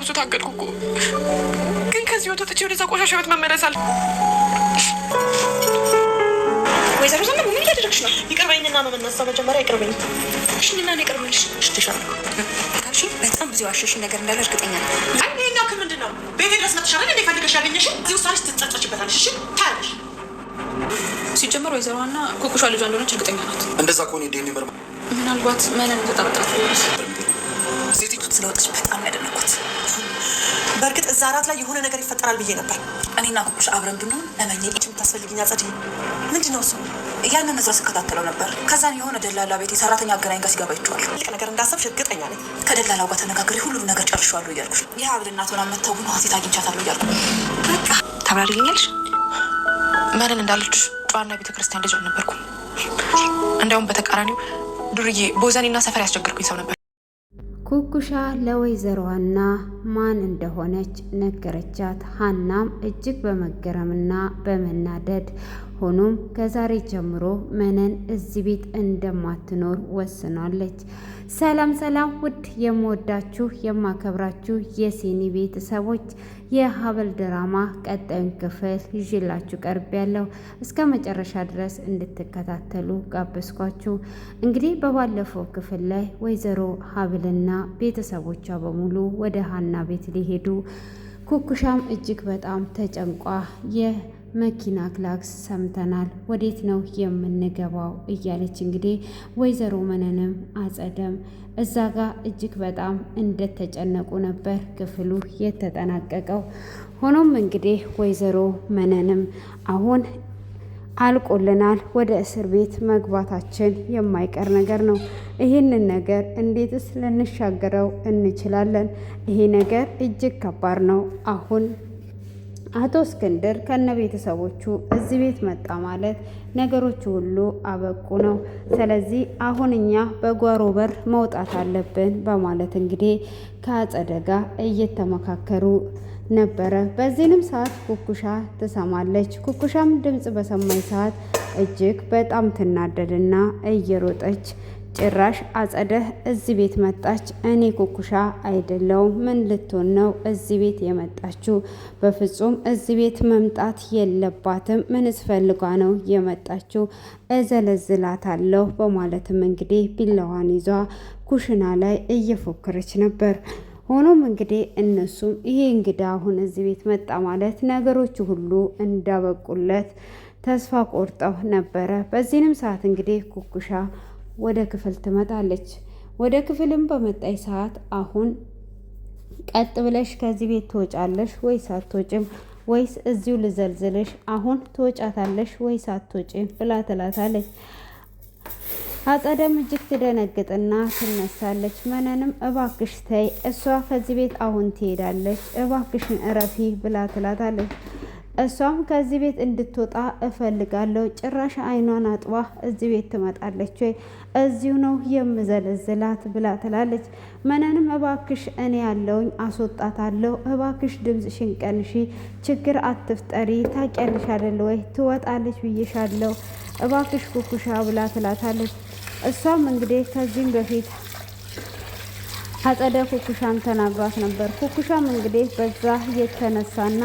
ብዙ ታገልኩ እኮ ግን ከዚህ ወጥቼ ወደዛ ቆሻሻ ቤት መመለሳል። ወይዘሮ ዘመን ምን እያደረግሽ ነው? ይቅርበኝና ነው የምነሳው። መጀመሪያ ይቅርበኝ። እሺ እና እኔ ይቅርብልሽ። እሺ ተሻለኩ። ታሽ በጣም ብዙ ዋሸሽ ነገር እንዳለ እርግጠኛ ነኝ። አይኔና ከምንድን ነው ቤቴ ድረስ መጥተሻል እንዴ? ፈልገሽ ያገኘሽ እዚህ ውሳኔሽ ትጸጸችበታለሽ። እሺ ታያለሽ። ሲጀመር ወይዘሮዋና ኩኩሻ ልጇ እንደሆነች እርግጠኛ ናት። እንደዛ ከሆነ ዲኤንኤ ምርመራ ምናልባት መነን ተጣጣጣ ሴቲቱ ስለወጣች በጣም ያደነኩት። በእርግጥ እዛ አራት ላይ የሆነ ነገር ይፈጠራል ብዬ ነበር። እኔና ኩኩሻ አብረን ብንሆን እመኝ እቺ የምታስፈልግኝ አጸድ ምንድን ነው እሱ ያንን ንዝረት ስከታተለው ነበር። ከዛን የሆነ ደላላ ቤት የሰራተኛ አገናኝ ጋር ሲገባ ይችዋል። ትልቅ ነገር እንዳሰብሽ እርግጠኛ ነኝ። ከደላላው ጋር ተነጋግሬ ሁሉንም ነገር ጨርሻለሁ እያልኩሽ የሀብል እናት ሆና መተው ነው ሴት አግኝቻታለሁ እያልኩ በቃ ታብራሪልኛለሽ። መነን እንዳለች ጨዋና ቤተክርስቲያን ልጅ አልነበርኩም። እንደውም በተቃራኒው ዱርዬ ቦዘኔና ሰፈር ያስቸገርኩኝ ሰው ነበር። ኩኩሻ ለወይዘሮዋና ማን እንደሆነች ነገረቻት። ሀናም እጅግ በመገረምና በመናደድ ሆኖም ከዛሬ ጀምሮ መነን እዚህ ቤት እንደማትኖር ወስናለች። ሰላም ሰላም! ውድ የምወዳችሁ የማከብራችሁ የሲኒ ቤተሰቦች የሀብል ድራማ ቀጣዩን ክፍል ይዤላችሁ ቀርብ ያለው እስከ መጨረሻ ድረስ እንድትከታተሉ ጋበዝኳችሁ። እንግዲህ በባለፈው ክፍል ላይ ወይዘሮ ሀብልና ቤተሰቦቿ በሙሉ ወደ ሀና ቤት ሊሄዱ ኩኩሻም እጅግ በጣም ተጨንቋ የመኪና ክላክስ ሰምተናል፣ ወዴት ነው የምንገባው እያለች እንግዲህ ወይዘሮ መነንም አጸደም እዛ ጋር እጅግ በጣም እንደተጨነቁ ነበር ክፍሉ የተጠናቀቀው። ሆኖም እንግዲህ ወይዘሮ መነንም አሁን አልቆልናል፣ ወደ እስር ቤት መግባታችን የማይቀር ነገር ነው። ይህንን ነገር እንዴትስ ልንሻገረው እንችላለን? ይሄ ነገር እጅግ ከባድ ነው። አሁን አቶ እስክንድር ከነ ቤተሰቦቹ እዚህ ቤት መጣ ማለት ነገሮቹ ሁሉ አበቁ ነው። ስለዚህ አሁን እኛ በጓሮ በር መውጣት አለብን በማለት እንግዲህ ከአጸደ ጋር እየተመካከሩ ነበረ። በዚህንም ሰዓት ኩኩሻ ትሰማለች። ኩኩሻም ድምፅ በሰማይ ሰዓት እጅግ በጣም ትናደድና እየሮጠች ጭራሽ አጸደህ እዚህ ቤት መጣች። እኔ ኩኩሻ አይደለሁም። ምን ልትሆን ነው እዚህ ቤት የመጣችው? በፍጹም እዚህ ቤት መምጣት የለባትም። ምንስ ፈልጓ ነው የመጣችው? እዘለዝላታለሁ በማለትም እንግዲህ ቢላዋን ይዟ ኩሽና ላይ እየፎከረች ነበር። ሆኖም እንግዲህ እነሱም ይሄ እንግዳ አሁን እዚህ ቤት መጣ ማለት ነገሮቹ ሁሉ እንዳበቁለት ተስፋ ቆርጠው ነበረ። በዚህንም ሰዓት እንግዲህ ኩኩሻ ወደ ክፍል ትመጣለች። ወደ ክፍልም በመጣይ ሰዓት አሁን ቀጥ ብለሽ ከዚህ ቤት ትወጫለሽ ወይስ አትወጭም? ወይስ እዚሁ ልዘልዝልሽ? አሁን ትወጫታለሽ ወይስ አትወጭም ብላ ትላታለች። አጸደም እጅግ ትደነግጥና ትነሳለች። መነንም እባክሽ ተይ፣ እሷ ከዚህ ቤት አሁን ትሄዳለች፣ እባክሽን እረፊ ብላ ትላታለች። እሷም ከዚህ ቤት እንድትወጣ እፈልጋለሁ። ጭራሽ አይኗን አጥባ እዚህ ቤት ትመጣለች ወይ? እዚሁ ነው የምዘለዝላት ብላ ትላለች። መነንም እባክሽ እኔ ያለውኝ አስወጣታለሁ፣ እባክሽ ድምፅሽን ቀንሺ፣ ችግር አትፍጠሪ፣ ታውቂያለሽ አይደል ወይ? ትወጣለች ብዬሻለሁ፣ እባክሽ ኩኩሻ ብላ ትላታለች። እሷም እንግዲህ ከዚህም በፊት አጸደ ኩኩሻን ተናግሯት ነበር። ኩኩሻም እንግዲህ በዛ የተነሳና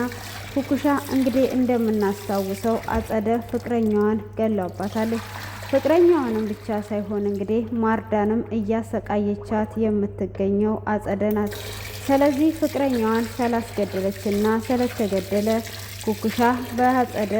ኩኩሻ እንግዲህ እንደምናስታውሰው አጸደ ፍቅረኛዋን ገላባታለች። ፍቅረኛዋንም ብቻ ሳይሆን እንግዲህ ማርዳንም እያሰቃየቻት የምትገኘው አጸደ ናት። ስለዚህ ፍቅረኛዋን ስላስገደለችና ስለተገደለ ኩኩሻ በአጸደ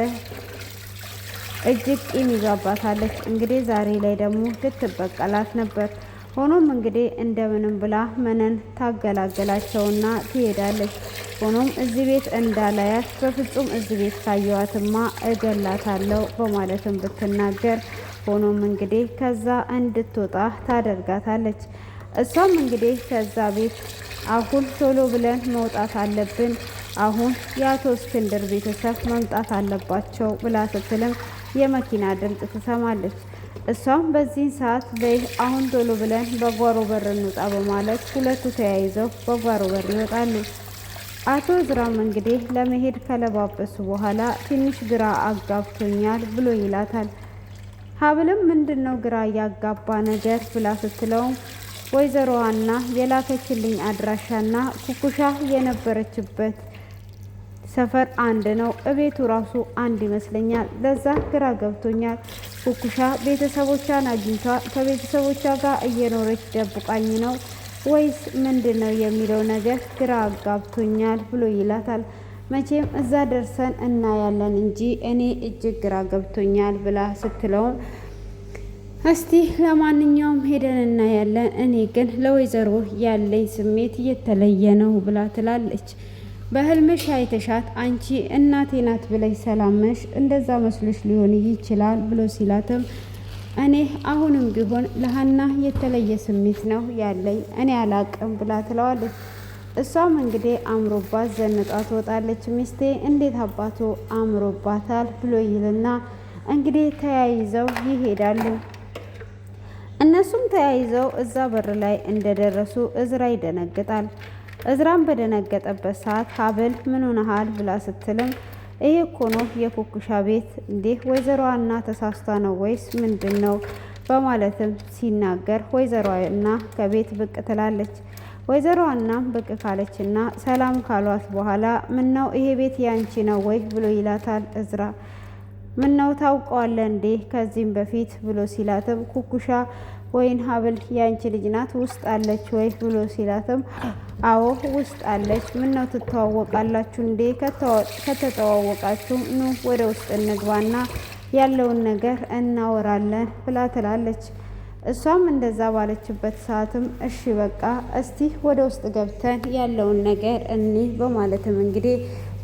እጅግ ቂም ይዛባታለች። እንግዲህ ዛሬ ላይ ደግሞ ልትበቀላት ነበር። ሆኖም እንግዲህ እንደምንም ብላ መነን ታገላገላቸውና ትሄዳለች። ሆኖም እዚህ ቤት እንዳላያት በፍጹም እዚህ ቤት ካየዋትማ እገላታለሁ በማለትም ብትናገር፣ ሆኖም እንግዲህ ከዛ እንድትወጣ ታደርጋታለች። እሷም እንግዲህ ከዛ ቤት አሁን ቶሎ ብለን መውጣት አለብን፣ አሁን የአቶ እስክንድር ቤተሰብ መምጣት አለባቸው ብላ ስትልም የመኪና ድምፅ ትሰማለች። እሷም በዚህ ሰዓት በይ አሁን ቶሎ ብለን በጓሮ በር እንውጣ በማለት ሁለቱ ተያይዘው በጓሮ በር ይወጣሉ። አቶ ዝራም እንግዲህ ለመሄድ ከለባበሱ በኋላ ትንሽ ግራ አጋብቶኛል ብሎ ይላታል። ሀብልም ምንድነው ግራ ያጋባ ነገር ብላ ስትለውም ወይዘሮዋና የላከችልኝ አድራሻና ኩኩሻ የነበረችበት ሰፈር አንድ ነው። እቤቱ ራሱ አንድ ይመስለኛል። ለዛ ግራ ገብቶኛል። ኩኩሻ ቤተሰቦቿን አግኝቷ ከቤተሰቦቿ ጋር እየኖረች ደብቃኝ ነው ወይስ ምንድን ነው የሚለው ነገር ግራ አጋብቶኛል ብሎ ይላታል። መቼም እዛ ደርሰን እናያለን እንጂ እኔ እጅግ ግራ ገብቶኛል ብላ ስትለውም እስቲ ለማንኛውም ሄደን እናያለን፣ እኔ ግን ለወይዘሮ ያለኝ ስሜት የተለየ ነው ብላ ትላለች። በህልምሽ አይተሻት አንቺ እናቴ ናት ብለሽ ሰላምሽ እንደዛ መስሎሽ ሊሆን ይችላል ብሎ ሲላትም እኔ አሁንም ቢሆን ለሀና የተለየ ስሜት ነው ያለኝ እኔ አላቅም ብላ ትለዋለች። እሷም እንግዲህ አምሮባት ዘንጣ ትወጣለች። ሚስቴ እንዴት አባቱ አምሮባታል ብሎ ይልና እንግዲህ ተያይዘው ይሄዳሉ። እነሱም ተያይዘው እዛ በር ላይ እንደደረሱ እዝራ ይደነግጣል። እዝራም በደነገጠበት ሰዓት ሀብል ምን ሆነሃል ብላ ስትልም ይሄ እኮ ነው የኩኩሻ ቤት እንዴ ወይዘሮዋና ተሳስታ ነው ወይስ ምንድን ነው በማለትም ሲናገር ወይዘሮዋና ከቤት ብቅ ትላለች። ወይዘሮዋና ብቅ ካለችና ሰላም ካሏት በኋላ ምነው ይሄ ቤት ያንቺ ነው ወይ ብሎ ይላታል እዝራ። ምነው ታውቀዋለህ እንዴ ከዚህም በፊት ብሎ ሲላትም ኩኩሻ ወይን ሀብል ያንቺ ልጅ ናት ውስጥ አለች ወይ ብሎ ሲላትም አዎ ውስጥ አለች። ምነው ትተዋወቃላችሁ እንዴ? ከተተዋወቃችሁ ኑ ወደ ውስጥ እንግባና ያለውን ነገር እናወራለን ብላ ትላለች። እሷም እንደዛ ባለችበት ሰዓትም እሺ በቃ እስቲ ወደ ውስጥ ገብተን ያለውን ነገር እኒ በማለትም እንግዲህ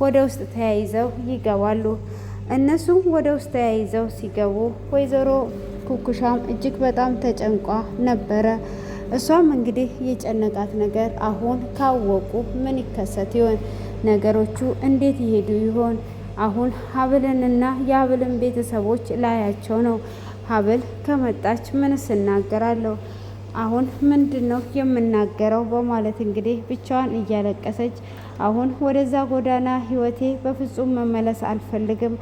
ወደ ውስጥ ተያይዘው ይገባሉ። እነሱም ወደ ውስጥ ተያይዘው ሲገቡ ወይዘሮ ኩኩሻም እጅግ በጣም ተጨንቋ ነበረ። እሷም እንግዲህ የጨነቃት ነገር አሁን ካወቁ ምን ይከሰት ይሆን? ነገሮቹ እንዴት ይሄዱ ይሆን? አሁን ሀብልንና የሀብልን ቤተሰቦች ላያቸው ነው። ሀብል ከመጣች ምንስ እናገራለሁ? አሁን ምንድን ነው የምናገረው? በማለት እንግዲህ ብቻዋን እያለቀሰች አሁን ወደዛ ጎዳና ህይወቴ በፍጹም መመለስ አልፈልግም።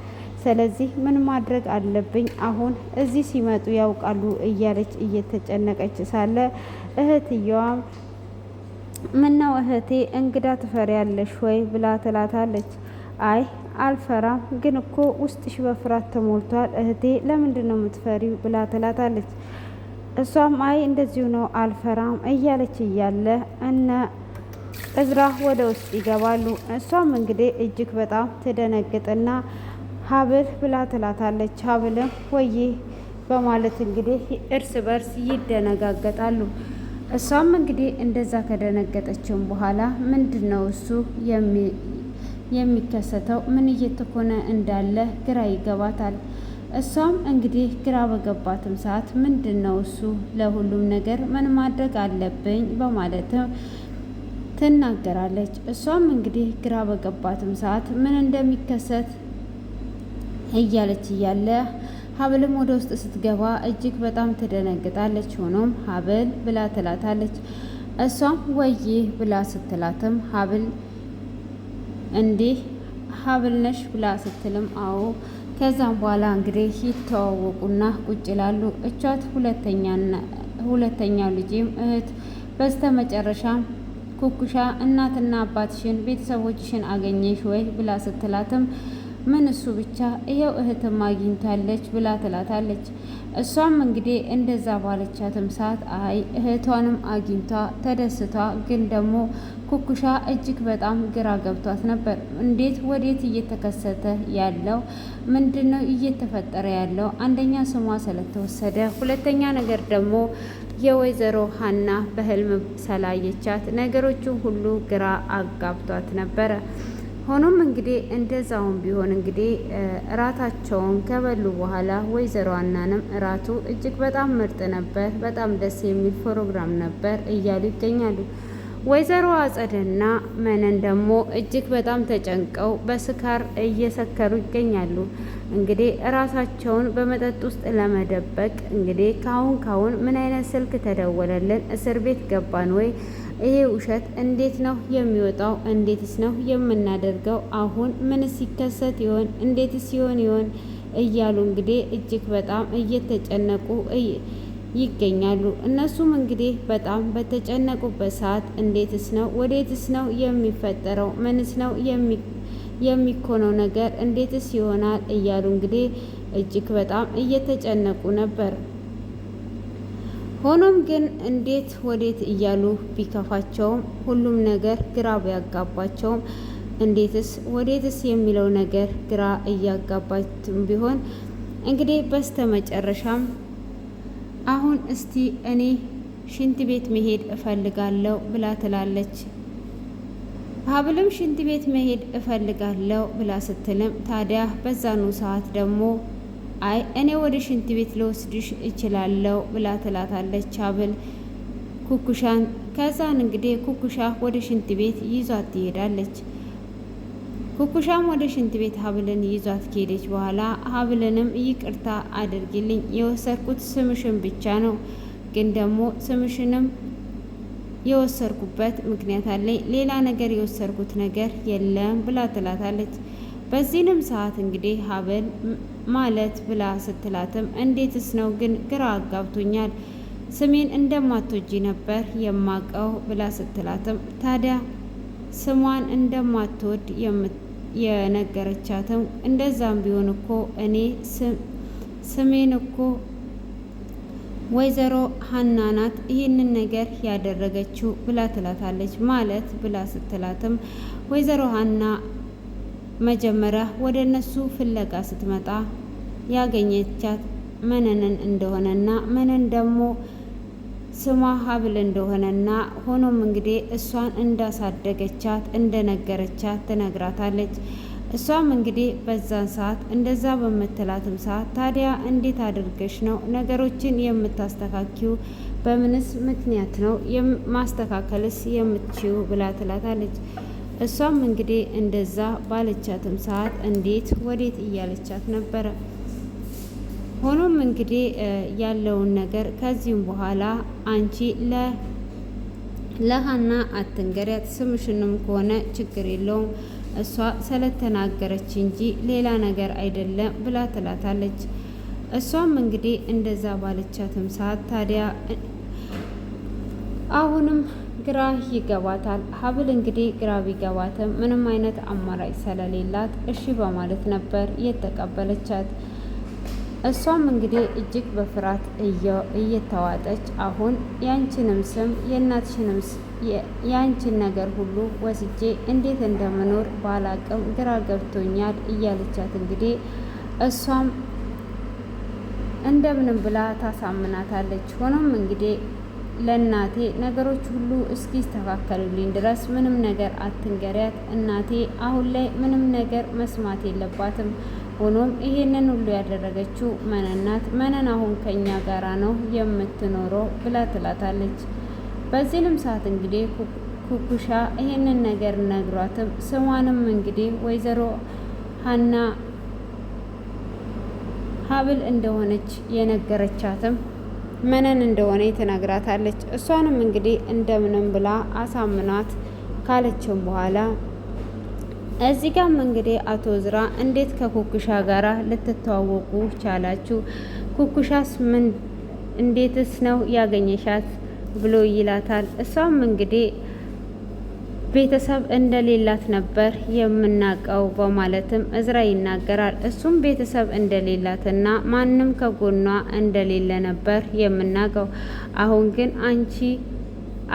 ስለዚህ ምን ማድረግ አለብኝ? አሁን እዚህ ሲመጡ ያውቃሉ እያለች እየተጨነቀች ሳለ እህትየዋም ምነው እህቴ እንግዳ ትፈሪያለሽ ወይ ብላ ትላታለች። አይ አልፈራም፣ ግን እኮ ውስጥሽ በፍርሃት ተሞልቷል እህቴ፣ ለምንድን ነው የምትፈሪው ብላ ትላታለች። እሷም አይ እንደዚሁ ነው አልፈራም እያለች እያለ እነ እዝራ ወደ ውስጥ ይገባሉ። እሷም እንግዲህ እጅግ በጣም ትደነግጥና ሀብል ብላ ትላታለች። ሀብልም ወዬ በማለት እንግዲህ እርስ በርስ ይደነጋገጣሉ። እሷም እንግዲህ እንደዛ ከደነገጠችም በኋላ ምንድን ነው እሱ የሚከሰተው ምን እየተኮነ እንዳለ ግራ ይገባታል። እሷም እንግዲህ ግራ በገባትም ሰዓት ምንድን ነው እሱ ለሁሉም ነገር ምን ማድረግ አለብኝ በማለትም ትናገራለች። እሷም እንግዲህ ግራ በገባትም ሰዓት ምን እንደሚከሰት እያለች እያለ ሀብልም ወደ ውስጥ ስትገባ እጅግ በጣም ትደነግጣለች። ሆኖም ሀብል ብላ ትላታለች። እሷም ወይዬ ብላ ስትላትም ሀብል እንዲህ ሀብል ነሽ ብላ ስትልም አዎ። ከዛም በኋላ እንግዲህ ይተዋወቁና ቁጭ ይላሉ። እቿት ሁለተኛው ልጅም እህት በስተ መጨረሻም ኩኩሻ እናትና አባትሽን ቤተሰቦችሽን አገኘሽ ወይ ብላ ስትላትም ምን እሱ ብቻ ይኸው እህትም አግኝታለች ብላ ትላታለች። እሷም እንግዲህ እንደዛ ባለቻትም ሰዓት አይ እህቷንም አግኝቷ ተደስቷ፣ ግን ደግሞ ኩኩሻ እጅግ በጣም ግራ ገብቷት ነበር። እንዴት ወዴት እየተከሰተ ያለው ምንድን ነው እየተፈጠረ ያለው? አንደኛ ስሟ ስለተወሰደ፣ ሁለተኛ ነገር ደግሞ የወይዘሮ ሀና በህልም ስላየቻት ነገሮቹ ሁሉ ግራ አጋብቷት ነበረ። ሆኖም እንግዲህ እንደዛውም ቢሆን እንግዲህ እራታቸውን ከበሉ በኋላ ወይዘሮ ሀናንም እራቱ እጅግ በጣም ምርጥ ነበር፣ በጣም ደስ የሚል ፕሮግራም ነበር እያሉ ይገኛሉ። ወይዘሮ አጸደና መነን ደግሞ እጅግ በጣም ተጨንቀው በስካር እየሰከሩ ይገኛሉ። እንግዲህ እራሳቸውን በመጠጥ ውስጥ ለመደበቅ እንግዲህ ካሁን ምን አይነት ስልክ ተደወለልን? እስር ቤት ገባን ወይ? ይሄ ውሸት እንዴት ነው የሚወጣው? እንዴትስ ነው የምናደርገው? አሁን ምንስ ሲከሰት ይሆን? እንዴትስ ይሆን እያሉ እንግዲህ እጅግ በጣም እየተጨነቁ ይገኛሉ። እነሱም እንግዲህ በጣም በተጨነቁበት ሰዓት እንዴትስ ነው ወዴትስ ነው የሚፈጠረው ምንስ ነው የሚኮነው ነገር እንዴትስ ይሆናል እያሉ እንግዲህ እጅግ በጣም እየተጨነቁ ነበር። ሆኖም ግን እንዴት ወዴት እያሉ ቢከፋቸውም ሁሉም ነገር ግራ ቢያጋባቸውም እንዴትስ ወዴትስ የሚለው ነገር ግራ እያጋባትም ቢሆን እንግዲህ በስተመጨረሻም አሁን እስቲ እኔ ሽንት ቤት መሄድ እፈልጋለሁ ብላ ትላለች። ሀብልም ሽንት ቤት መሄድ እፈልጋለሁ ብላ ስትልም ታዲያ በዛኑ ሰዓት ደግሞ አይ እኔ ወደ ሽንት ቤት ልወስድሽ እችላለሁ ብላ ትላታለች ሀብል ኩኩሻን። ከዛን እንግዲህ ኩኩሻ ወደ ሽንት ቤት ይዟት ትሄዳለች። ኩኩሻም ወደ ሽንት ቤት ሀብልን ይዟት ከሄደች በኋላ ሀብልንም ይቅርታ አድርጊልኝ የወሰድኩት ስምሽን ብቻ ነው፣ ግን ደግሞ ስምሽንም የወሰድኩበት ምክንያት አለኝ፣ ሌላ ነገር የወሰድኩት ነገር የለም ብላ ትላታለች። በዚህንም ሰዓት እንግዲህ ሀብል ማለት ብላ ስትላትም እንዴትስ ነው ግን ግራ አጋብቶኛል፣ ስሜን እንደማትወጂ ነበር የማቀው ብላ ስትላትም ታዲያ ስሟን እንደማትወድ የነገረቻትም እንደዛም ቢሆን እኮ እኔ ስሜን እኮ ወይዘሮ ሀና ናት ይህንን ነገር ያደረገችው ብላ ትላታለች። ማለት ብላ ስትላትም ወይዘሮ ሀና መጀመሪያ ወደ እነሱ ፍለጋ ስትመጣ ያገኘቻት መነንን እንደሆነና መነን ደግሞ ስሟ ሀብል እንደሆነና ሆኖም እንግዲህ እሷን እንዳሳደገቻት እንደነገረቻት ትነግራታለች። እሷም እንግዲህ በዛን ሰዓት እንደዛ በምትላትም ሰዓት ታዲያ እንዴት አድርገሽ ነው ነገሮችን የምታስተካኪው? በምንስ ምክንያት ነው ማስተካከልስ የምትችው? ብላ ትላታለች። እሷም እንግዲህ እንደዛ ባለቻትም ሰዓት እንዴት ወዴት እያለቻት ነበረ። ሆኖም እንግዲህ ያለውን ነገር ከዚህም በኋላ አንቺ ለሀና አትንገሪያት፣ ስምሽንም ከሆነ ችግር የለውም እሷ ስለተናገረች እንጂ ሌላ ነገር አይደለም ብላ ትላታለች። እሷም እንግዲህ እንደዛ ባለቻትም ሰዓት ታዲያ አሁንም ግራ ይገባታል። ሀብል እንግዲህ ግራ ቢገባትም ምንም አይነት አማራጭ ስለሌላት እሺ በማለት ነበር የተቀበለቻት። እሷም እንግዲህ እጅግ በፍርሃት እየተዋጠች አሁን ያንቺንም ስም የእናትሽንም ያንቺን ነገር ሁሉ ወስጄ እንዴት እንደምኖር ባላቅም ግራ ገብቶኛል እያለቻት እንግዲህ እሷም እንደምንም ብላ ታሳምናታለች። ሆኖም እንግዲህ ለእናቴ ነገሮች ሁሉ እስኪስተካከሉልኝ ድረስ ምንም ነገር አትንገሪያት፣ እናቴ አሁን ላይ ምንም ነገር መስማት የለባትም። ሆኖም ይሄንን ሁሉ ያደረገችው መነን ናት። መነን አሁን ከኛ ጋራ ነው የምትኖረው ብላ ትላታለች። በዚህንም ሰዓት እንግዲህ ኩኩሻ ይሄንን ነገር ነግሯትም ስሟንም እንግዲህ ወይዘሮ ሀና ሀብል እንደሆነች የነገረቻትም መነን እንደሆነ ትነግራታለች። እሷንም እንግዲህ እንደምንም ብላ አሳምናት ካለችም በኋላ እዚህ ጋም እንግዲህ አቶ ዝራ እንዴት ከኩኩሻ ጋራ ልትተዋወቁ ቻላችሁ? ኩኩሻስ ምን እንዴትስ ነው ያገኘሻት ብሎ ይላታል። እሷም እንግዲህ ቤተሰብ እንደሌላት ነበር የምናውቀው በማለትም እዝራ ይናገራል። እሱም ቤተሰብ እንደሌላትና ማንም ከጎኗ እንደሌለ ነበር የምናውቀው። አሁን ግን አንቺ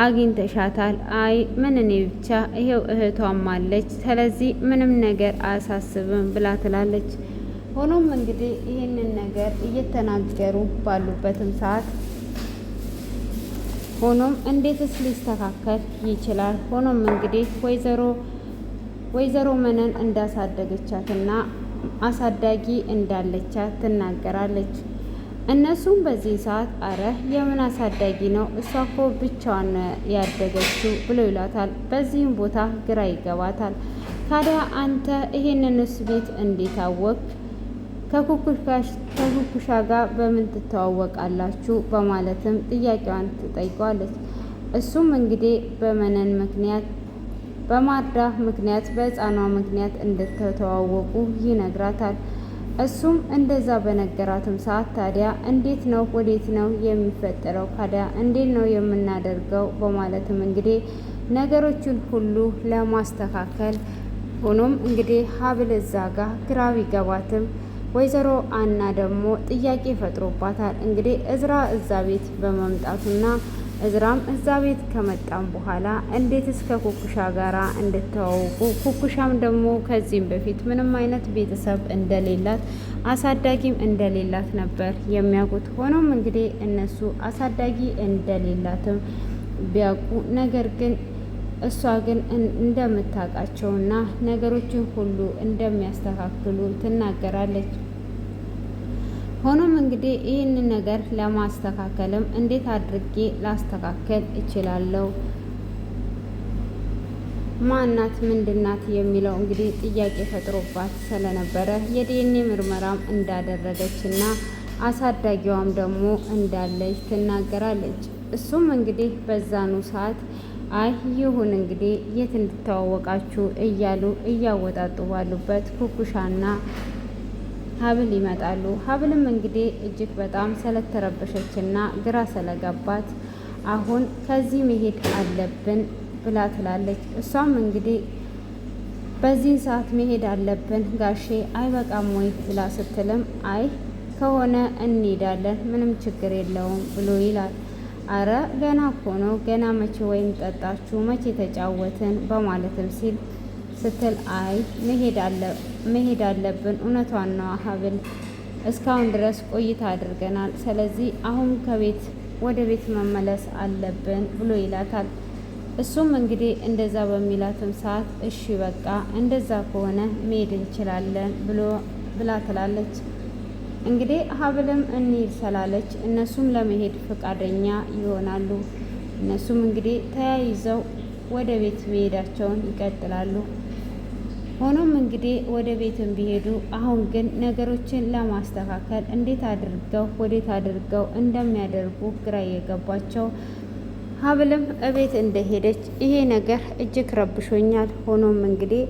አግኝተሻታል። አይ ምን እኔ ብቻ ይሄው እህቷም አለች፣ ስለዚህ ምንም ነገር አያሳስብም ብላ ትላለች። ሆኖም እንግዲህ ይህንን ነገር እየተናገሩ ባሉበትም ሰዓት ሆኖም እንዴትስ ሊስተካከል ይችላል? ሆኖም እንግዲህ ወይዘሮ መነን እንዳሳደገቻትና አሳዳጊ እንዳለቻት ትናገራለች። እነሱም በዚህ ሰዓት አረ የምን አሳዳጊ ነው እሷ እኮ ብቻዋን ያደገችው ብሎ ይላታል። በዚህም ቦታ ግራ ይገባታል። ታዲያ አንተ ይሄንንስ ቤት እንዴት አወቅ? ከኩኩሻ ጋር በምን ትተዋወቃላችሁ? በማለትም ጥያቄዋን ትጠይቀዋለች። እሱም እንግዲህ በመነን ምክንያት በማርዳ ምክንያት በህፃኗ ምክንያት እንደተተዋወቁ ይነግራታል። እሱም እንደዛ በነገራትም ሰዓት ታዲያ እንዴት ነው ወዴት ነው የሚፈጠረው ታዲያ እንዴት ነው የምናደርገው በማለትም እንግዲህ ነገሮችን ሁሉ ለማስተካከል ሆኖም እንግዲህ ሀብል እዛ ጋር ግራ ቢገባትም ወይዘሮ አና ደግሞ ጥያቄ ፈጥሮባታል። እንግዲህ እዝራ እዛ ቤት በመምጣቱና እዝራም እዛ ቤት ከመጣም በኋላ እንዴት እስከ ኩኩሻ ጋራ እንድተዋወቁ ኩኩሻም ደግሞ ከዚህም በፊት ምንም አይነት ቤተሰብ እንደሌላት አሳዳጊም እንደሌላት ነበር የሚያውቁት። ሆኖም እንግዲህ እነሱ አሳዳጊ እንደሌላትም ቢያውቁ ነገር ግን እሷ ግን እንደምታውቃቸውና ነገሮችን ሁሉ እንደሚያስተካክሉ ትናገራለች። ሆኖም እንግዲህ ይህንን ነገር ለማስተካከልም እንዴት አድርጌ ላስተካከል እችላለሁ? ማናት ምንድናት የሚለው እንግዲህ ጥያቄ ፈጥሮባት ስለነበረ የዲኤንኤ ምርመራም እንዳደረገችና አሳዳጊዋም ደግሞ እንዳለች ትናገራለች። እሱም እንግዲህ በዛኑ ሰዓት አይ ይሁን እንግዲህ የት እንድተዋወቃችሁ እያሉ እያወጣጡ ባሉበት ኩኩሻና ሀብል ይመጣሉ። ሀብልም እንግዲህ እጅግ በጣም ስለተረበሸችና ግራ ስለገባት አሁን ከዚህ መሄድ አለብን ብላ ትላለች። እሷም እንግዲህ በዚህ ሰዓት መሄድ አለብን ጋሼ አይበቃም ወይ ብላ ስትልም አይ ከሆነ እንሄዳለን ምንም ችግር የለውም ብሎ ይላል። አረ ገና እኮ ነው ገና መቼ ወይም ጠጣችሁ መቼ ተጫወትን በማለትም ሲል ስትል አይ መሄድ አለብን እውነቷን ነው ሀብል እስካሁን ድረስ ቆይታ አድርገናል። ስለዚህ አሁን ከቤት ወደ ቤት መመለስ አለብን ብሎ ይላታል። እሱም እንግዲህ እንደዛ በሚላትም ሰዓት እሺ በቃ እንደዛ ከሆነ መሄድ እንችላለን ብላ ትላለች። እንግዲህ ሀብልም እንሂድ ስላለች እነሱም ለመሄድ ፈቃደኛ ይሆናሉ። እነሱም እንግዲህ ተያይዘው ወደ ቤት መሄዳቸውን ይቀጥላሉ። ሆኖም እንግዲህ ወደ ቤትም ቢሄዱ አሁን ግን ነገሮችን ለማስተካከል እንዴት አድርገው ወዴት አድርገው እንደሚያደርጉ ግራ የገባቸው ሀብልም እቤት እንደሄደች ይሄ ነገር እጅግ ረብሾኛል። ሆኖም እንግዲህ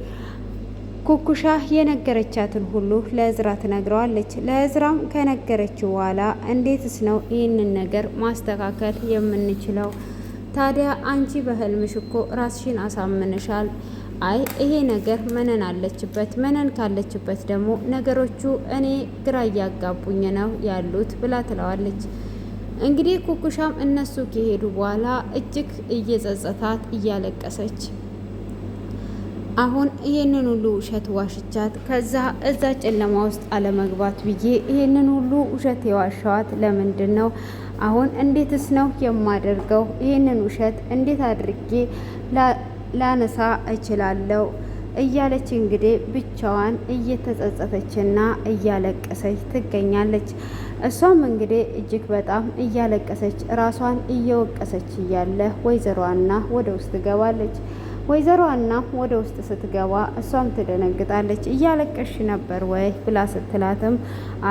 ኩኩሻ የነገረቻትን ሁሉ ለእዝራ ትነግረዋለች። ለእዝራም ከነገረችው በኋላ እንዴትስ ነው ይህንን ነገር ማስተካከል የምንችለው? ታዲያ አንቺ በህልምሽ እኮ ራስሽን አሳምንሻል። አይ ይሄ ነገር መነን አለችበት፣ መነን ካለችበት ደግሞ ነገሮቹ እኔ ግራ እያጋቡኝ ነው ያሉት ብላ ትለዋለች። እንግዲህ ኩኩሻም እነሱ ከሄዱ በኋላ እጅግ እየጸጸታት እያለቀሰች አሁን ይሄንን ሁሉ ውሸት ዋሽቻት ከዛ እዛ ጨለማ ውስጥ አለመግባት ብዬ ይሄንን ሁሉ ውሸት የዋሻዋት ለምንድን ነው? አሁን እንዴትስ ነው የማደርገው? ይሄንን ውሸት እንዴት አድርጌ ላነሳ እችላለሁ? እያለች እንግዲህ ብቻዋን እየተጸጸተችና እያለቀሰች ትገኛለች። እሷም እንግዲህ እጅግ በጣም እያለቀሰች ራሷን እየወቀሰች እያለ ወይዘሮዋና ወደ ውስጥ ትገባለች። ወይዘሮዋና ወደ ውስጥ ስትገባ እሷም ትደነግጣለች። እያለቀሽ ነበር ወይ ብላ ስትላትም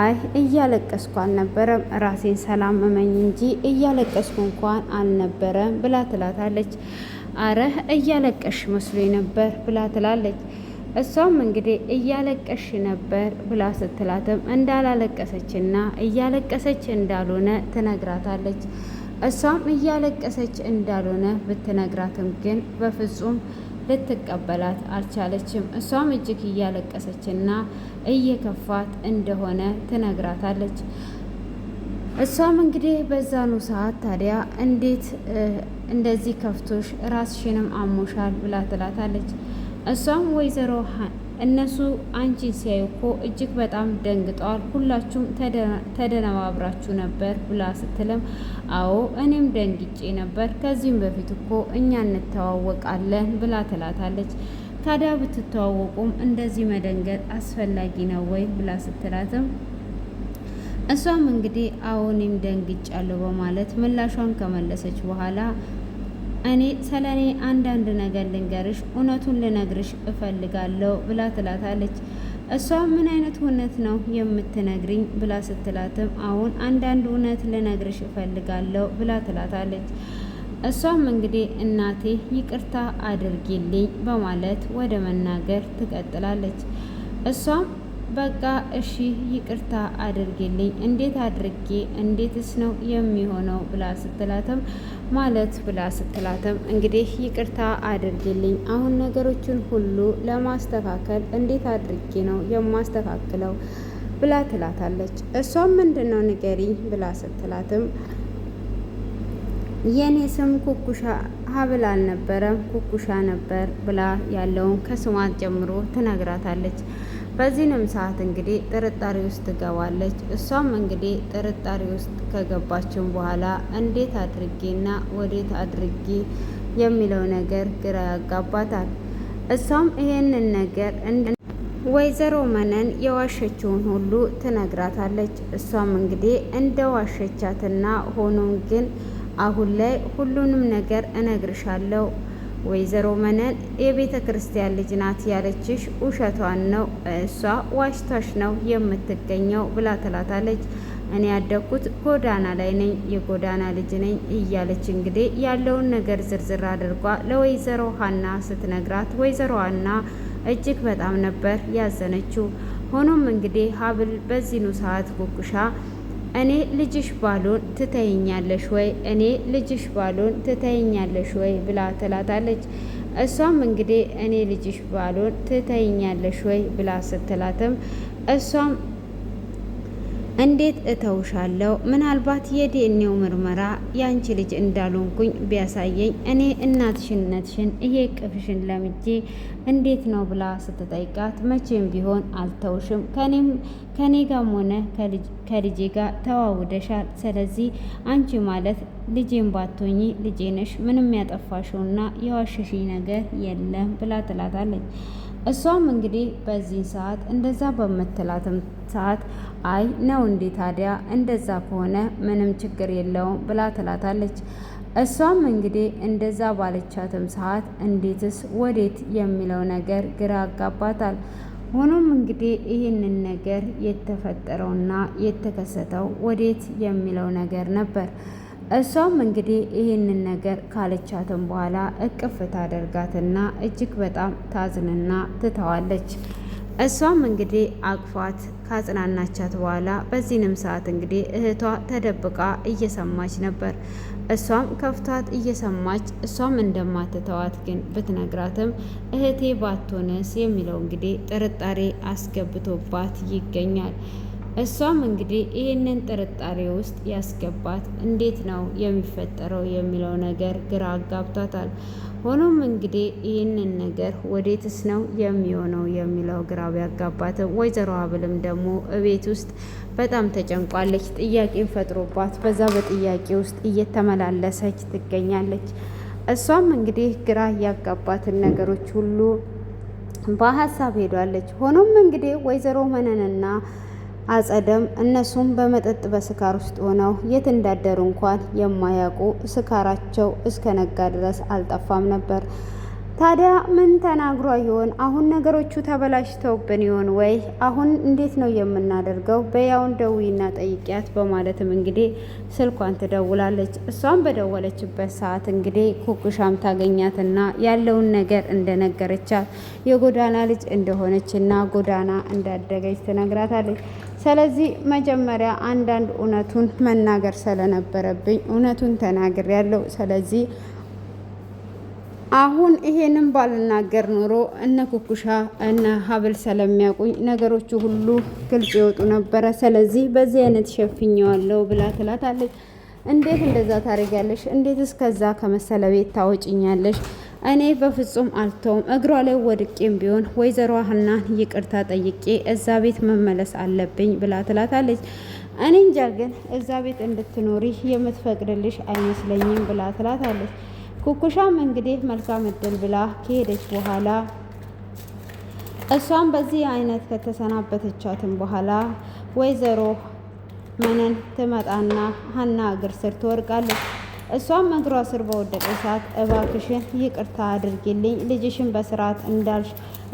አይ እያለቀስኩ አልነበረም ራሴን ሰላም መመኝ እንጂ እያለቀስኩ እንኳን አልነበረም ብላ ትላታለች። አረ እያለቀሽ መስሎኝ ነበር ብላ ትላለች። እሷም እንግዲህ እያለቀሽ ነበር ብላ ስትላትም እንዳላለቀሰችና እያለቀሰች እንዳልሆነ ትነግራታለች። እሷም እያለቀሰች እንዳልሆነ ብትነግራትም ግን በፍጹም ልትቀበላት አልቻለችም። እሷም እጅግ እያለቀሰችና እየከፋት እንደሆነ ትነግራታለች። እሷም እንግዲህ በዛኑ ሰዓት ታዲያ እንዴት እንደዚህ ከፍቶሽ ራስሽንም አሞሻል ብላ ትላታለች። እሷም ወይዘሮ እነሱ አንቺን ሲያዩ እኮ እጅግ በጣም ደንግጠዋል፣ ሁላችሁም ተደነባብራችሁ ነበር ብላ ስትልም አዎ እኔም ደንግጬ ነበር፣ ከዚህም በፊት እኮ እኛ እንተዋወቃለን ብላ ትላታለች። ታዲያ ብትተዋወቁም እንደዚህ መደንገጥ አስፈላጊ ነው ወይ ብላ ስትላትም እሷም እንግዲህ አዎ እኔም ደንግጫለሁ በማለት ምላሿን ከመለሰች በኋላ እኔ ስለኔ አንዳንድ ነገር ልንገርሽ፣ እውነቱን ልነግርሽ እፈልጋለሁ ብላ ትላታለች። እሷ ምን አይነት እውነት ነው የምትነግሪኝ ብላ ስትላትም አሁን አንዳንድ እውነት ልነግርሽ እፈልጋለሁ ብላ ትላታለች። እሷም እንግዲህ እናቴ ይቅርታ አድርጊልኝ በማለት ወደ መናገር ትቀጥላለች። እሷም በቃ እሺ ይቅርታ አድርጌልኝ እንዴት አድርጌ እንዴትስ ነው የሚሆነው ብላ ስትላትም እንግዲህ ይቅርታ አድርጌልኝ አሁን ነገሮችን ሁሉ ለማስተካከል እንዴት አድርጌ ነው የማስተካክለው ብላ ትላታለች። እሷም ምንድነው ንገሪኝ ብላ ስትላትም የኔ ስም ኩኩሻ ሀብል አልነበረም ኩኩሻ ነበር ብላ ያለውን ከስሟት ጀምሮ ትነግራታለች። በዚህንም ሰዓት እንግዲህ ጥርጣሬ ውስጥ ትገባለች። እሷም እንግዲህ ጥርጣሬ ውስጥ ከገባችን በኋላ እንዴት አድርጌና ወዴት አድርጌ የሚለው ነገር ግራ ያጋባታል። እሷም ይሄንን ነገር ወይዘሮ መነን የዋሸችውን ሁሉ ትነግራታለች። እሷም እንግዲህ እንደ ዋሸቻትና ሆኖም ግን አሁን ላይ ሁሉንም ነገር እነግርሻለሁ ወይዘሮ መነን የቤተ ክርስቲያን ልጅ ናት ያለችሽ ውሸቷን ነው፣ እሷ ዋሽታሽ ነው የምትገኘው ብላ ትላታለች። እኔ ያደግኩት ጎዳና ላይ ነኝ፣ የጎዳና ልጅ ነኝ እያለች እንግዲህ ያለውን ነገር ዝርዝር አድርጓ ለወይዘሮ ሀና ስትነግራት ወይዘሮ ሀና እጅግ በጣም ነበር ያዘነችው። ሆኖም እንግዲህ ሀብል በዚህኑ ሰዓት ኩኩሻ እኔ ልጅሽ ባሎን ትተይኛለሽ ወይ እኔ ልጅሽ ባሎን ትተይኛለሽ ወይ ብላ ትላታለች። እሷም እንግዲህ እኔ ልጅሽ ባሎን ትተይኛለሽ ወይ ብላ ስትላትም እሷም እንዴት እተውሻለሁ? ምናልባት የዲኤንኤው ምርመራ ያንቺ ልጅ እንዳልሆንኩኝ ቢያሳየኝ እኔ እናትሽነትሽን ይሄ ቅፍሽን ለምጄ እንዴት ነው ብላ ስትጠይቃት መቼም ቢሆን አልተውሽም፣ ከኔ ጋርም ሆነ ከልጄ ጋር ተዋውደሻል። ስለዚህ አንቺ ማለት ልጄን ባትሆኚ ልጄ ነሽ፣ ምንም ያጠፋሽውና የዋሸሽኝ ነገር የለም ብላ ትላታለች። እሷም እንግዲህ በዚህ ሰዓት እንደዛ በምትላትም ሰዓት አይ ነው እንዴ ታዲያ እንደዛ ከሆነ ምንም ችግር የለውም ብላ ትላታለች። እሷም እንግዲህ እንደዛ ባለቻትም ሰዓት እንዴትስ ወዴት የሚለው ነገር ግራ አጋባታል። ሆኖም እንግዲህ ይህንን ነገር የተፈጠረውና የተከሰተው ወዴት የሚለው ነገር ነበር። እሷም እንግዲህ ይህንን ነገር ካለቻትም በኋላ እቅፍ ታደርጋትና እጅግ በጣም ታዝንና ትተዋለች። እሷም እንግዲህ አቅፏት ካጽናናቻት በኋላ በዚህንም ሰዓት እንግዲህ እህቷ ተደብቃ እየሰማች ነበር። እሷም ከፍቷት እየሰማች እሷም እንደማትተዋት ግን ብትነግራትም እህቴ ባትሆንስ የሚለው እንግዲህ ጥርጣሬ አስገብቶባት ይገኛል። እሷም እንግዲህ ይህንን ጥርጣሬ ውስጥ ያስገባት እንዴት ነው የሚፈጠረው የሚለው ነገር ግራ አጋብቷታል። ሆኖም እንግዲህ ይህንን ነገር ወዴትስ ነው የሚሆነው የሚለው ግራ ቢያጋባትም ወይዘሮ ሀብልም ደግሞ እቤት ውስጥ በጣም ተጨንቋለች። ጥያቄን ፈጥሮባት በዛ በጥያቄ ውስጥ እየተመላለሰች ትገኛለች። እሷም እንግዲህ ግራ ያጋባትን ነገሮች ሁሉ በሀሳብ ሄዷለች። ሆኖም እንግዲህ ወይዘሮ መነንና አጸደም እነሱም በመጠጥ በስካር ውስጥ ሆነው የት እንዳደሩ እንኳን የማያውቁ ስካራቸው እስከ ነጋ ድረስ አልጠፋም ነበር። ታዲያ ምን ተናግሯ ይሆን? አሁን ነገሮቹ ተበላሽተውብን ይሆን ወይ? አሁን እንዴት ነው የምናደርገው? በያውን ደዊና ጠይቂያት በማለትም እንግዲህ ስልኳን ትደውላለች። እሷም በደወለችበት ሰዓት እንግዲህ ኩኩሻም ታገኛትና ያለውን ነገር እንደነገረቻት የጎዳና ልጅ እንደሆነችና ጎዳና እንዳደገች ትነግራታለች። ስለዚህ መጀመሪያ አንዳንድ እውነቱን መናገር ስለነበረብኝ እውነቱን ተናግሬያለሁ። ስለዚህ አሁን ይሄንን ባልናገር ኖሮ እነ ኩኩሻ እነ ሀብል ስለሚያውቁኝ ነገሮቹ ሁሉ ግልጽ ይወጡ ነበረ። ስለዚህ በዚህ አይነት ሸፍኘዋለሁ ብላ ትላታለች። እንዴት እንደዛ ታደርጊያለሽ? እንዴት እስከዛ ከመሰለ ቤት ታወጭኛለሽ? እኔ በፍጹም አልተውም። እግሯ ላይ ወድቄም ቢሆን ወይዘሮ ሀናን ይቅርታ ጠይቄ እዛ ቤት መመለስ አለብኝ ብላ ትላታለች። እኔ እንጃ ግን እዛ ቤት እንድትኖሪ የምትፈቅድልሽ አይመስለኝም ብላ ትላታለች። ኩኩሻም እንግዲህ መልካም እድል ብላ ከሄደች በኋላ እሷም በዚህ አይነት ከተሰናበተቻትም በኋላ ወይዘሮ መነን ትመጣና ሀና እግር ስር ትወድቃለች። እሷም እግሯ ስር በወደቀ ሰዓት እባክሽን ይቅርታ አድርጊልኝ፣ ልጅሽን በስርዓት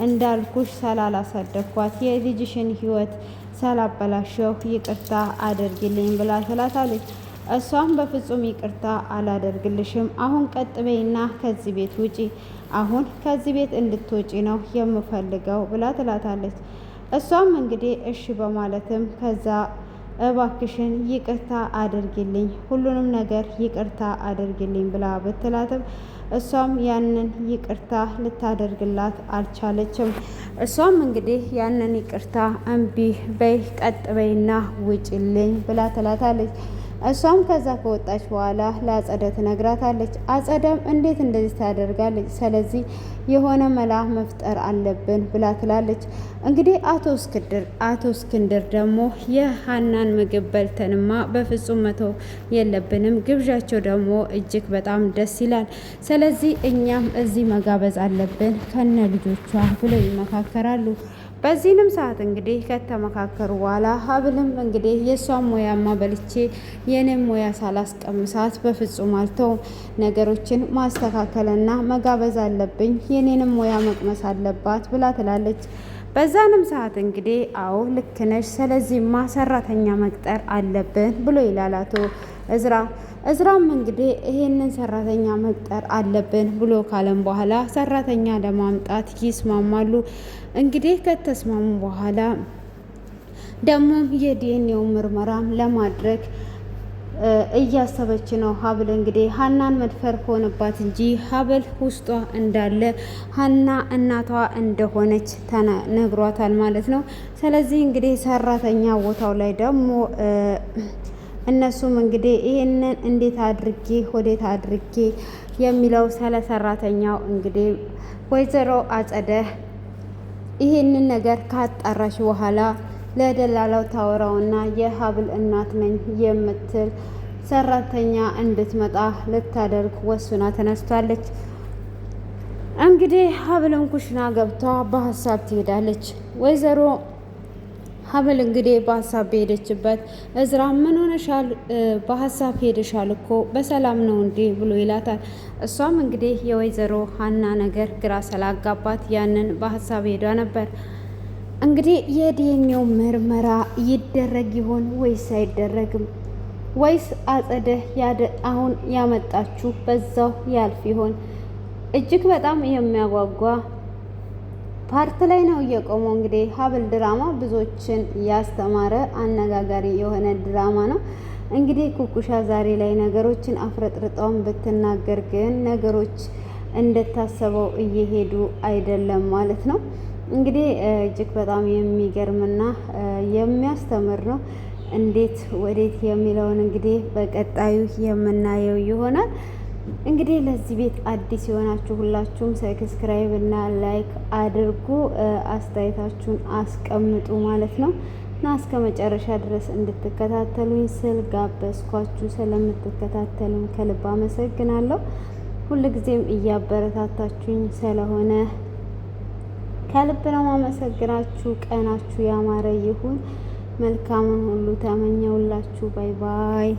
እንዳልኩሽ ሳላላሳደግኳት የልጅሽን ሕይወት ሳላበላሸው ይቅርታ አድርጊልኝ ብላ ትላታለች። እሷም በፍጹም ይቅርታ አላደርግልሽም፣ አሁን ቀጥ በይና ከዚህ ቤት ውጪ፣ አሁን ከዚህ ቤት እንድትወጪ ነው የምፈልገው ብላ ትላታለች። እሷም እንግዲህ እሺ በማለትም ከዛ እባክሽን ይቅርታ አድርግልኝ፣ ሁሉንም ነገር ይቅርታ አድርግልኝ ብላ ብትላትም እሷም ያንን ይቅርታ ልታደርግላት አልቻለችም። እሷም እንግዲህ ያንን ይቅርታ እምቢ በይ፣ ቀጥ በይና ውጭልኝ ብላ ትላታለች። እሷም ከዛ ከወጣች በኋላ ለአጸደ ትነግራታለች። አጸደም እንዴት እንደዚህ ታደርጋለች? ስለዚህ የሆነ መላ መፍጠር አለብን ብላ ትላለች። እንግዲህ አቶ እስክንድር ደግሞ የሀናን ምግብ በልተንማ በፍጹም መተው የለብንም፣ ግብዣቸው ደግሞ እጅግ በጣም ደስ ይላል፣ ስለዚህ እኛም እዚህ መጋበዝ አለብን ከነ ልጆቿ ብለው ይመካከራሉ። በዚህንም ሰዓት እንግዲህ ከተመካከሩ በኋላ ሀብልም እንግዲህ የእሷን ሙያማ በልቼ የኔም ሙያ ሳላስቀምሳት በፍጹም አልተውም፣ ነገሮችን ማስተካከልና መጋበዝ አለብኝ፣ የኔንም ሙያ መቅመስ አለባት ብላ ትላለች። በዛንም ሰዓት እንግዲህ አዎ ልክ ነሽ፣ ስለዚህማ ሰራተኛ መቅጠር አለብን ብሎ ይላል አቶ እዝራም እንግዲህ ይሄንን ሰራተኛ መቅጠር አለብን ብሎ ካለም በኋላ ሰራተኛ ለማምጣት ይስማማሉ። እንግዲህ ከተስማሙ በኋላ ደግሞ የዲኤንኤው ምርመራም ለማድረግ እያሰበች ነው። ሀብል እንግዲህ ሀናን መድፈር ሆነባት እንጂ ሀብል ውስጧ እንዳለ ሀና እናቷ እንደሆነች ተነግሯታል ማለት ነው። ስለዚህ እንግዲህ ሰራተኛ ቦታው ላይ ደግሞ እነሱም እንግዲህ ይሄንን እንዴት አድርጌ ወዴት አድርጌ የሚለው ስለ ሰራተኛው እንግዲህ ወይዘሮ አጸደ ይሄንን ነገር ካጣራሽ በኋላ ለደላላው ታወራውና የሀብል እናት ነኝ የምትል ሰራተኛ እንድትመጣ ልታደርግ ወስና ተነስቷለች። እንግዲህ ሀብልን ኩሽና ገብቷ በሀሳብ ትሄዳለች። ወይዘሮ ሀብል እንግዲህ በሀሳብ ሄደችበት። እዝራ ምን ሆነሻል? በሀሳብ ሄደሻል እኮ በሰላም ነው እንዴ ብሎ ይላታል። እሷም እንግዲህ የወይዘሮ ሀና ነገር ግራ ስላጋባት ያንን በሀሳብ ሄዷ ነበር። እንግዲህ የዲኤንኤው ምርመራ ይደረግ ይሆን ወይስ አይደረግም? ወይስ አጸደ አሁን ያመጣችሁ በዛው ያልፍ ይሆን? እጅግ በጣም የሚያጓጓ ፓርት ላይ ነው እየቆመው። እንግዲህ ሀብል ድራማ ብዙዎችን ያስተማረ አነጋጋሪ የሆነ ድራማ ነው። እንግዲህ ኩኩሻ ዛሬ ላይ ነገሮችን አፍረጥርጠውን ብትናገር ግን ነገሮች እንደታሰበው እየሄዱ አይደለም ማለት ነው። እንግዲህ እጅግ በጣም የሚገርምና የሚያስተምር ነው። እንዴት ወዴት የሚለውን እንግዲህ በቀጣዩ የምናየው ይሆናል። እንግዲህ ለዚህ ቤት አዲስ የሆናችሁ ሁላችሁም ሰብስክራይብ እና ላይክ አድርጉ፣ አስተያየታችሁን አስቀምጡ ማለት ነው እና እስከ መጨረሻ ድረስ እንድትከታተሉኝ ስል ጋበዝኳችሁ። ስለምትከታተሉኝ ከልብ አመሰግናለሁ። ሁልጊዜም እያበረታታችሁኝ ስለሆነ ከልብ ነው ማመሰግናችሁ። ቀናችሁ ያማረ ይሁን። መልካሙን ሁሉ ተመኘውላችሁ። ባይ ባይ።